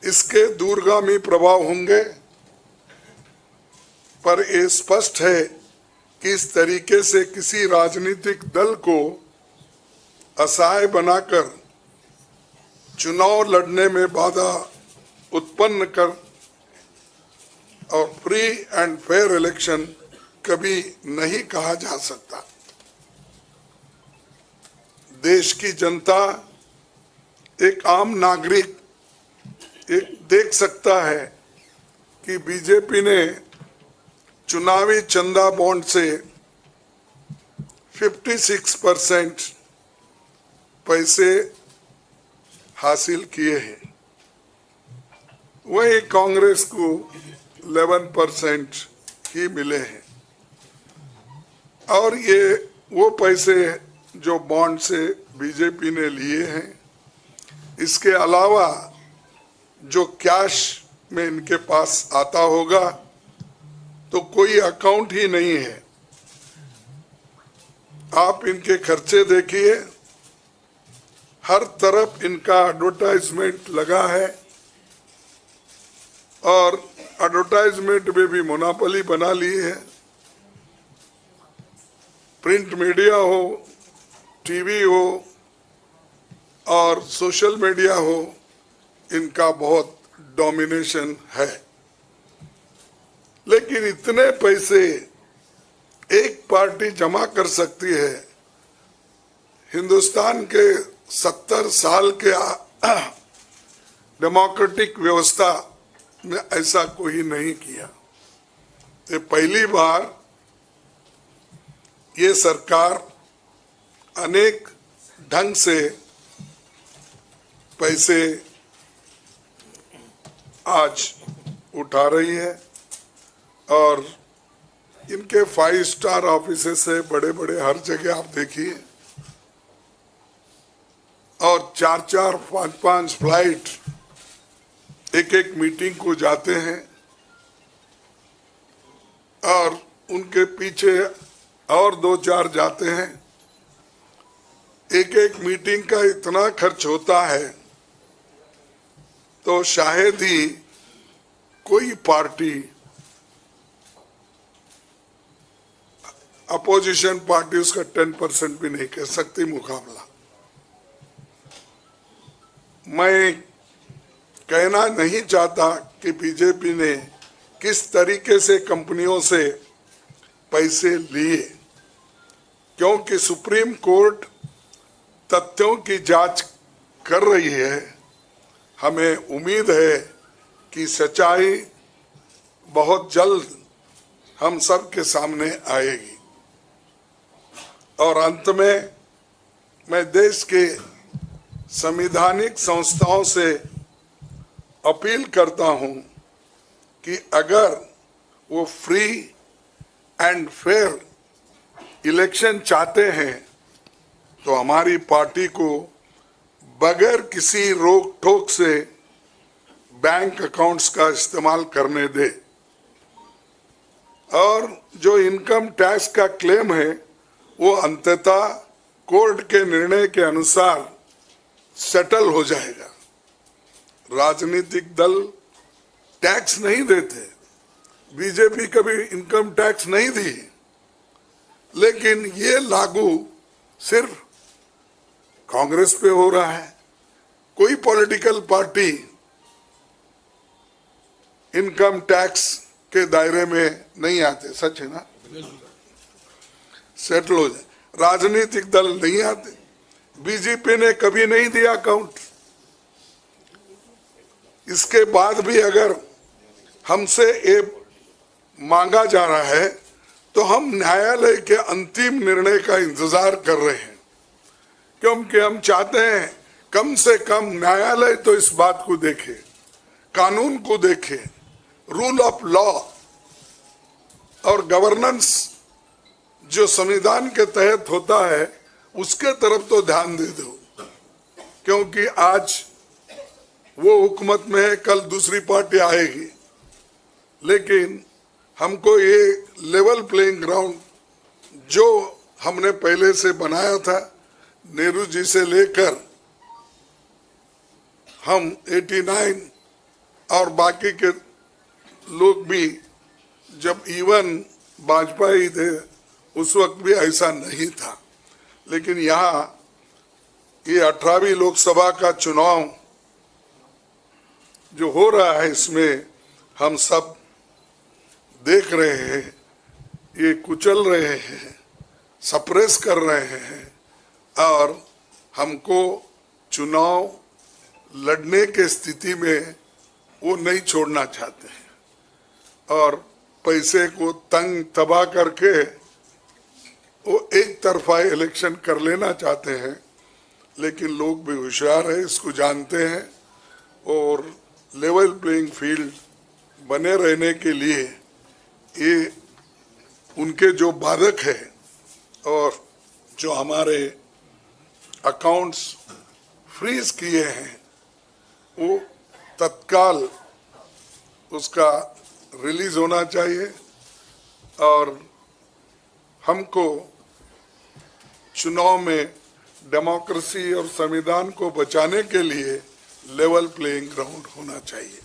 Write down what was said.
इसके दूरगामी प्रभाव होंगे, पर यह स्पष्ट है कि इस तरीके से किसी राजनीतिक दल को असहाय बनाकर चुनाव लड़ने में बाधा उत्पन्न कर और फ्री एंड फेयर इलेक्शन कभी नहीं कहा जा सकता। देश की जनता, एक आम नागरिक एक देख सकता है कि बीजेपी ने चुनावी चंदा बॉन्ड से 56% पैसे हासिल किए हैं, वही कांग्रेस को 11% ही मिले हैं। और ये वो पैसे जो बॉन्ड से बीजेपी ने लिए हैं, इसके अलावा जो कैश में इनके पास आता होगा तो कोई अकाउंट ही नहीं है। आप इनके खर्चे देखिए, हर तरफ इनका एडवर्टाइजमेंट लगा है और एडवर्टाइजमेंट में भी मोनोपोली बना ली है। प्रिंट मीडिया हो, टीवी हो और सोशल मीडिया हो, इनका बहुत डोमिनेशन है। लेकिन इतने पैसे एक पार्टी जमा कर सकती है, हिंदुस्तान के 70 साल के डेमोक्रेटिक व्यवस्था में ऐसा कोई नहीं किया। ये पहली बार ये सरकार अनेक ढंग से पैसे आज उठा रही है और इनके 5 स्टार ऑफिसेस से बड़े बड़े हर जगह आप देखिए, और 4-4, 5-5 फ्लाइट एक मीटिंग को जाते हैं और उनके पीछे और 2-4 जाते हैं। एक मीटिंग का इतना खर्च होता है तो शायद ही कोई पार्टी, अपोजिशन पार्टी उसका 10% भी नहीं कह सकती मुकाबला। मैं कहना नहीं चाहता कि बीजेपी ने किस तरीके से कंपनियों से पैसे लिए, क्योंकि सुप्रीम कोर्ट तथ्यों की जांच कर रही है। हमें उम्मीद है कि सच्चाई बहुत जल्द हम सब के सामने आएगी। और अंत में मैं देश के संवैधानिक संस्थाओं से अपील करता हूं कि अगर वो फ्री एंड फेयर इलेक्शन चाहते हैं तो हमारी पार्टी को बगैर किसी रोक टोक से बैंक अकाउंट्स का इस्तेमाल करने दे, और जो इनकम टैक्स का क्लेम है वो अंततः कोर्ट के निर्णय के अनुसार सेटल हो जाएगा। राजनीतिक दल टैक्स नहीं देते, बीजेपी कभी इनकम टैक्स नहीं दी, लेकिन ये लागू सिर्फ कांग्रेस पे हो रहा है। कोई पॉलिटिकल पार्टी इनकम टैक्स के दायरे में नहीं आते, सच है ना, सेटल हो जाए। राजनीतिक दल नहीं आते, बीजेपी ने कभी नहीं दिया अकाउंट। इसके बाद भी अगर हमसे ये मांगा जा रहा है तो हम न्यायालय के अंतिम निर्णय का इंतजार कर रहे हैं, क्योंकि हम चाहते हैं कम से कम न्यायालय तो इस बात को देखे, कानून को देखे, रूल ऑफ लॉ और गवर्नेंस जो संविधान के तहत होता है उसके तरफ तो ध्यान दे दो। क्योंकि आज वो हुकूमत में है, कल दूसरी पार्टी आएगी, लेकिन हमको ये लेवल प्लेइंग ग्राउंड जो हमने पहले से बनाया था, नेहरू जी से लेकर हम 89 और बाकी के लोग भी, जब इवन वाजपेयी थे उस वक्त भी ऐसा नहीं था। लेकिन यहाँ ये 18वीं लोकसभा का चुनाव जो हो रहा है, इसमें हम सब देख रहे हैं, ये कुचल रहे हैं, सप्रेस कर रहे हैं और हमको चुनाव लड़ने के स्थिति में वो नहीं छोड़ना चाहते हैं और पैसे को तंग तबाह करके वो एक तरफा इलेक्शन कर लेना चाहते हैं। लेकिन लोग भी होशियार है, इसको जानते हैं और लेवल प्लेइंग फील्ड बने रहने के लिए ये उनके जो बाधक है और जो हमारे अकाउंट्स फ्रीज किए हैं वो तत्काल उसका रिलीज होना चाहिए और हमको चुनाव में डेमोक्रेसी और संविधान को बचाने के लिए लेवल प्लेइंग ग्राउंड होना चाहिए।